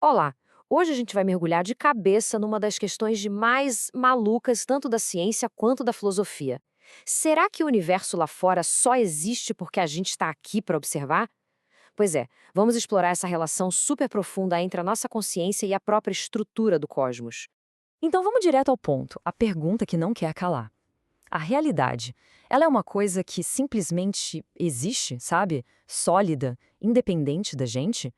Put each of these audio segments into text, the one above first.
Olá! Hoje a gente vai mergulhar de cabeça numa das questões de mais malucas, tanto da ciência quanto da filosofia. Será que o universo lá fora só existe porque a gente está aqui para observar? Pois é, vamos explorar essa relação super profunda entre a nossa consciência e a própria estrutura do cosmos. Então vamos direto ao ponto, a pergunta que não quer calar. A realidade, ela é uma coisa que simplesmente existe, sabe? Sólida, independente da gente?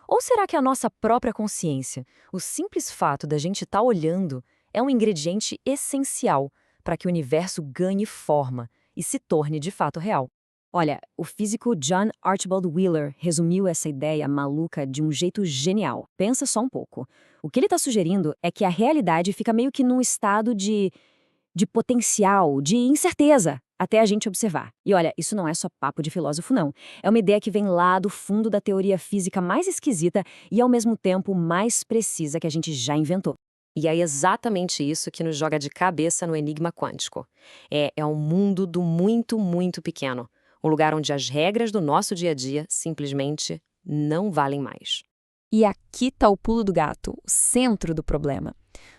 Ou será que a nossa própria consciência, o simples fato da gente estar olhando, é um ingrediente essencial para que o universo ganhe forma e se torne de fato real? Olha, o físico John Archibald Wheeler resumiu essa ideia maluca de um jeito genial. Pensa só um pouco. O que ele está sugerindo é que a realidade fica meio que num estado de potencial, de incerteza, até a gente observar. E olha, isso não é só papo de filósofo, não. É uma ideia que vem lá do fundo da teoria física mais esquisita e, ao mesmo tempo, mais precisa que a gente já inventou. E é exatamente isso que nos joga de cabeça no enigma quântico. É um mundo do muito, muito pequeno. Um lugar onde as regras do nosso dia a dia simplesmente não valem mais. E aqui está o pulo do gato, o centro do problema.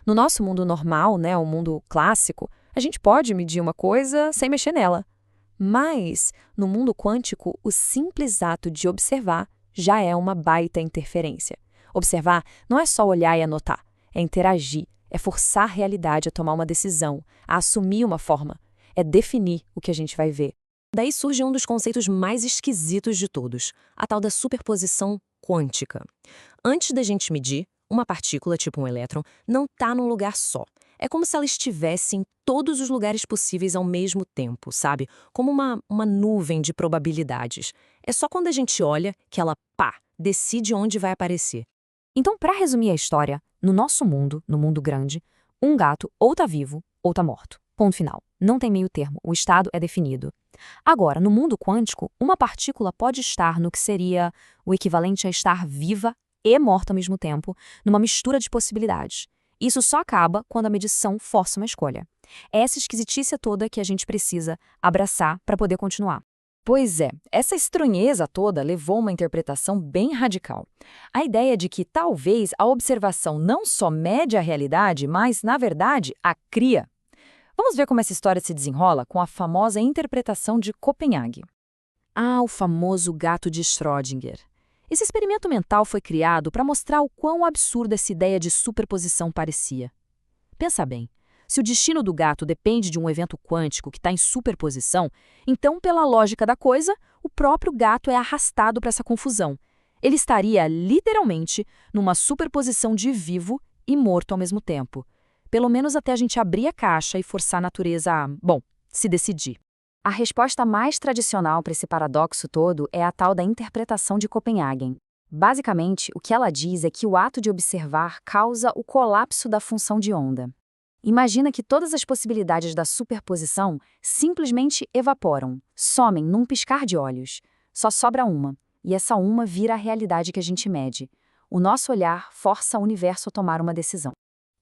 No nosso mundo normal, né, o mundo clássico, a gente pode medir uma coisa sem mexer nela. Mas, no mundo quântico, o simples ato de observar já é uma baita interferência. Observar não é só olhar e anotar, é interagir, é forçar a realidade a tomar uma decisão, a assumir uma forma, é definir o que a gente vai ver. Daí surge um dos conceitos mais esquisitos de todos, a tal da superposição quântica. Antes da gente medir, uma partícula, tipo um elétron, não está num lugar só. É como se ela estivesse em todos os lugares possíveis ao mesmo tempo, sabe? Como uma nuvem de probabilidades. É só quando a gente olha que ela, pá, decide onde vai aparecer. Então, para resumir a história, no nosso mundo, no mundo grande, um gato ou tá vivo ou tá morto. Ponto final. Não tem meio termo, o estado é definido. Agora, no mundo quântico, uma partícula pode estar no que seria o equivalente a estar viva e morta ao mesmo tempo, numa mistura de possibilidades. Isso só acaba quando a medição força uma escolha. É essa esquisitice toda que a gente precisa abraçar para poder continuar. Pois é, essa estranheza toda levou a uma interpretação bem radical. A ideia de que talvez a observação não só mede a realidade, mas, na verdade, a cria. Vamos ver como essa história se desenrola com a famosa interpretação de Copenhague. Ah, o famoso gato de Schrödinger. Esse experimento mental foi criado para mostrar o quão absurda essa ideia de superposição parecia. Pensa bem, se o destino do gato depende de um evento quântico que está em superposição, então, pela lógica da coisa, o próprio gato é arrastado para essa confusão. Ele estaria, literalmente, numa superposição de vivo e morto ao mesmo tempo. Pelo menos até a gente abrir a caixa e forçar a natureza a, se decidir. A resposta mais tradicional para esse paradoxo todo é a tal da interpretação de Copenhagen. Basicamente, o que ela diz é que o ato de observar causa o colapso da função de onda. Imagina que todas as possibilidades da superposição simplesmente evaporam, somem num piscar de olhos. Só sobra uma, e essa uma vira a realidade que a gente mede. O nosso olhar força o universo a tomar uma decisão.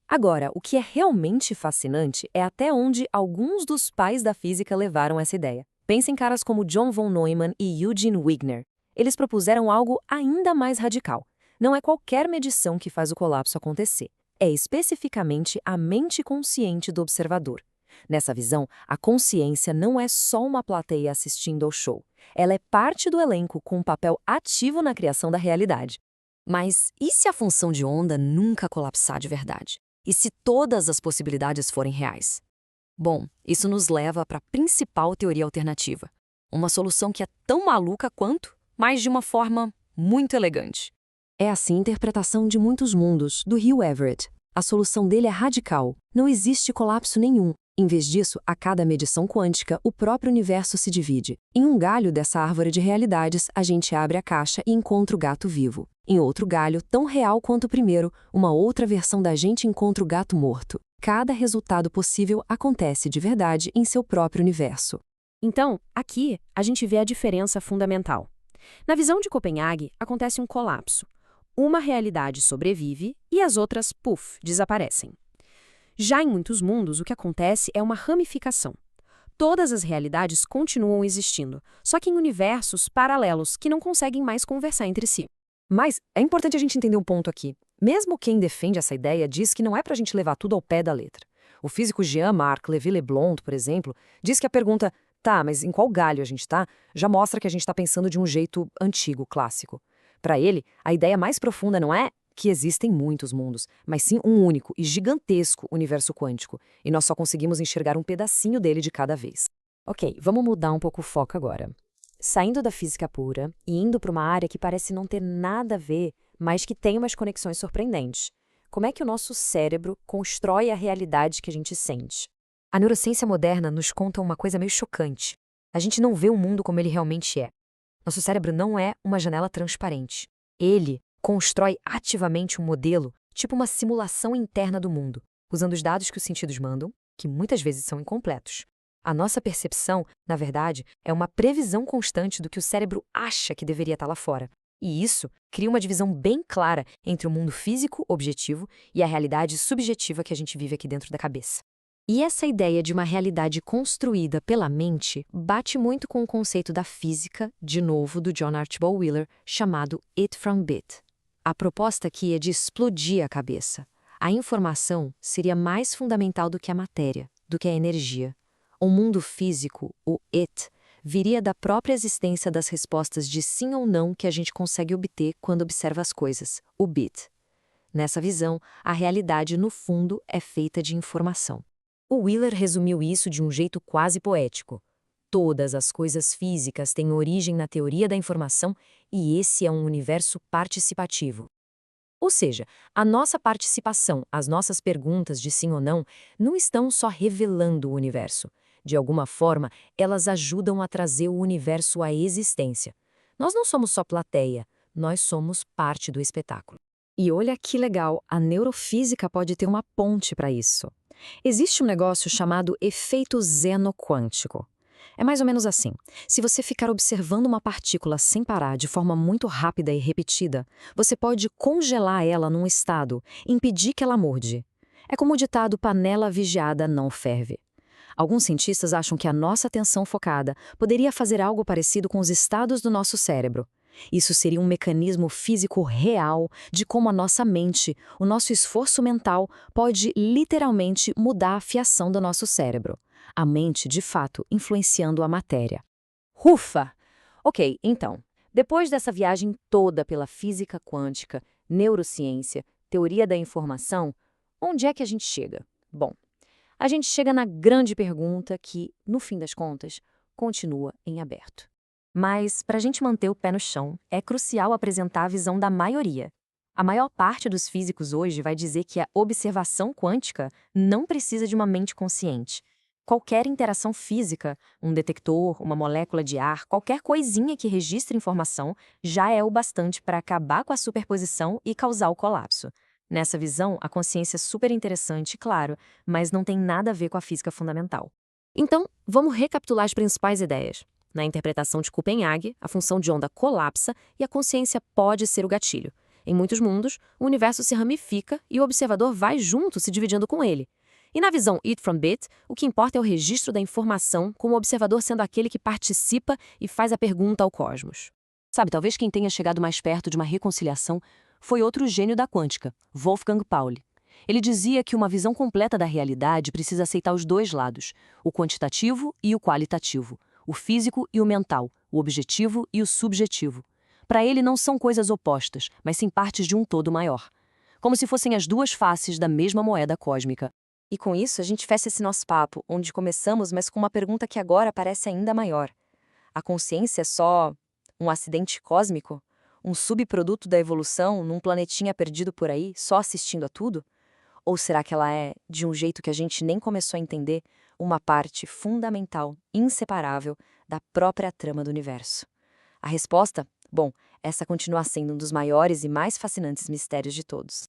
Agora, o que é realmente fascinante é até onde alguns dos pais da física levaram essa ideia. Pensa em caras como John von Neumann e Eugene Wigner. Eles propuseram algo ainda mais radical. Não é qualquer medição que faz o colapso acontecer. É especificamente a mente consciente do observador. Nessa visão, a consciência não é só uma plateia assistindo ao show. Ela é parte do elenco com um papel ativo na criação da realidade. Mas e se a função de onda nunca colapsar de verdade? E se todas as possibilidades forem reais? Bom, isso nos leva para a principal teoria alternativa. Uma solução que é tão maluca quanto, mas de uma forma muito elegante. É assim a interpretação de muitos mundos, do Hugh Everett. A solução dele é radical. Não existe colapso nenhum. Em vez disso, a cada medição quântica, o próprio universo se divide. Em um galho dessa árvore de realidades, a gente abre a caixa e encontra o gato vivo. Em outro galho, tão real quanto o primeiro, uma outra versão da gente encontra o gato morto. Cada resultado possível acontece de verdade em seu próprio universo. Então, aqui, a gente vê a diferença fundamental. Na visão de Copenhague, acontece um colapso. Uma realidade sobrevive e as outras, desaparecem. Já em muitos mundos, o que acontece é uma ramificação. Todas as realidades continuam existindo, só que em universos paralelos que não conseguem mais conversar entre si. Mas é importante a gente entender um ponto aqui. Mesmo quem defende essa ideia diz que não é para a gente levar tudo ao pé da letra. O físico Jean-Marc Lévy-Leblond, por exemplo, diz que a pergunta "tá, mas em qual galho a gente está?" já mostra que a gente está pensando de um jeito antigo, clássico. Para ele, a ideia mais profunda não é que existem muitos mundos, mas sim um único e gigantesco universo quântico, e nós só conseguimos enxergar um pedacinho dele de cada vez. Ok, vamos mudar um pouco o foco agora. Saindo da física pura e indo para uma área que parece não ter nada a ver, mas que tem umas conexões surpreendentes. Como é que o nosso cérebro constrói a realidade que a gente sente? A neurociência moderna nos conta uma coisa meio chocante. A gente não vê o mundo como ele realmente é. Nosso cérebro não é uma janela transparente. Ele constrói ativamente um modelo, tipo uma simulação interna do mundo, usando os dados que os sentidos mandam, que muitas vezes são incompletos. A nossa percepção, na verdade, é uma previsão constante do que o cérebro acha que deveria estar lá fora. E isso cria uma divisão bem clara entre o mundo físico, objetivo, e a realidade subjetiva que a gente vive aqui dentro da cabeça. E essa ideia de uma realidade construída pela mente bate muito com o conceito da física, de novo, do John Archibald Wheeler, chamado It from Bit. A proposta aqui é de explodir a cabeça. A informação seria mais fundamental do que a matéria, do que a energia. O mundo físico, o It, viria da própria existência das respostas de sim ou não que a gente consegue obter quando observa as coisas, o Bit. Nessa visão, a realidade, no fundo, é feita de informação. O Wheeler resumiu isso de um jeito quase poético. Todas as coisas físicas têm origem na teoria da informação e esse é um universo participativo. Ou seja, a nossa participação, as nossas perguntas de sim ou não estão só revelando o universo. De alguma forma, elas ajudam a trazer o universo à existência. Nós não somos só plateia, nós somos parte do espetáculo. E olha que legal, a neurofísica pode ter uma ponte para isso. Existe um negócio chamado efeito xenoquântico. É mais ou menos assim. Se você ficar observando uma partícula sem parar de forma muito rápida e repetida, você pode congelar ela num estado, impedir que ela mude. É como o ditado panela vigiada não ferve. Alguns cientistas acham que a nossa atenção focada poderia fazer algo parecido com os estados do nosso cérebro. Isso seria um mecanismo físico real de como a nossa mente, o nosso esforço mental, pode literalmente mudar a fiação do nosso cérebro. A mente, de fato, influenciando a matéria. Ufa! Ok, então, depois dessa viagem toda pela física quântica, neurociência, teoria da informação, onde é que a gente chega? Bom, a gente chega na grande pergunta que, no fim das contas, continua em aberto. Mas, para a gente manter o pé no chão, é crucial apresentar a visão da maioria. A maior parte dos físicos hoje vai dizer que a observação quântica não precisa de uma mente consciente. Qualquer interação física, um detector, uma molécula de ar, qualquer coisinha que registre informação, já é o bastante para acabar com a superposição e causar o colapso. Nessa visão, a consciência é super interessante, claro, mas não tem nada a ver com a física fundamental. Então, vamos recapitular as principais ideias. Na interpretação de Copenhague, a função de onda colapsa e a consciência pode ser o gatilho. Em muitos mundos, o universo se ramifica e o observador vai junto, se dividindo com ele. E na visão It from Bit, o que importa é o registro da informação, com o observador sendo aquele que participa e faz a pergunta ao cosmos. Sabe, talvez quem tenha chegado mais perto de uma reconciliação foi outro gênio da quântica, Wolfgang Pauli. Ele dizia que uma visão completa da realidade precisa aceitar os dois lados, o quantitativo e o qualitativo, o físico e o mental, o objetivo e o subjetivo. Para ele não são coisas opostas, mas sim partes de um todo maior. Como se fossem as duas faces da mesma moeda cósmica. E com isso a gente fecha esse nosso papo, onde começamos, mas com uma pergunta que agora parece ainda maior. A consciência é só um acidente cósmico? Um subproduto da evolução num planetinha perdido por aí, só assistindo a tudo? Ou será que ela é, de um jeito que a gente nem começou a entender, uma parte fundamental, inseparável, da própria trama do universo? A resposta? Bom, essa continua sendo um dos maiores e mais fascinantes mistérios de todos.